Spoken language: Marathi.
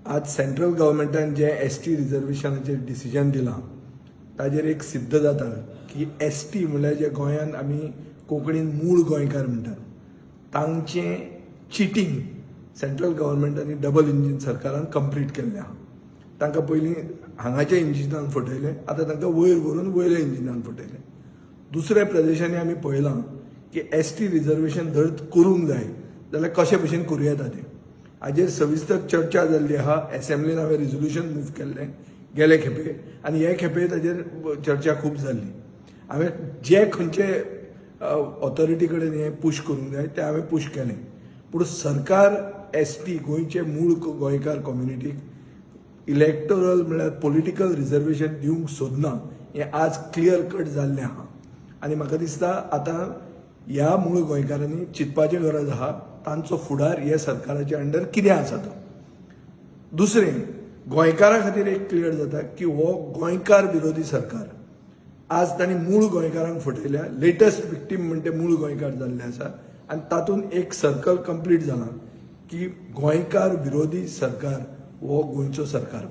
आज सेंट्रल गव्हर्मेंटान जे एसटी रिजर्वेशनाचेर डिसिजन दिलां ताजेर एक सिद्ध जाता की एसटी म्हळ्यार जे गोंयांत आमी कोंकणीन मूळ गोंयकार म्हणटात तांचें चिटींग सेंट्रल गव्हर्मेंटांनी डबल इंजीन सरकारान कंप्लीट केल्लें आहा. तांकां पयलीं हांगाच्या इंजिनान फटयलें, आतां तांकां वयर व्हरून वयल्या इंजिनान फटयलें. दुसऱ्या प्रदेशांनी आमी पळयलां की एसटी रिजर्वेशन जर करूंक जाय जाल्यार कशे भशेन करूं येता तें. हाजेर सविस्तर चर्चा जाल्ली आहा. असेंब्लीन हांवें रिजोल्यूशन मूव केल्लें गेले खेपे आनी हे खेपे ताजेर चर्चा खूब जाल्ली. हांवें जे खंयचे ऑथॉरिटी कडेन हें पुश करूंक जाय तें हांवें पुश केलें, पूण सरकार एसटी गोंयचे मूळ गोंयकार कम्युनिटीक इलेक्टोरल म्हळ्यार पॉलिटिकल रिजर्वेशन दिवंक सोदना हें आज क्लियर कट जाल्लें आहा. आनी म्हाका दिसता आतां ह्या मूळ गोंयकारांनी चिंतपाची गरज आहा तांचो फुडार हे सरकाराच्या अंडर कितें आसा तो. दुसरें गोंयकारां खातीर एक क्लियर जाता की हो गोंयकार विरोधी सरकार. आज तांणी मूळ गोंयकारांक फटयल्या. लेटस्ट विक्टीम म्हणटे मूळ गोंयकार जाल्ले आसा आनी तातूंत एक सर्कल कंप्लीट जालां की गोंयकार विरोधी सरकार हो गोंयचो सरकार.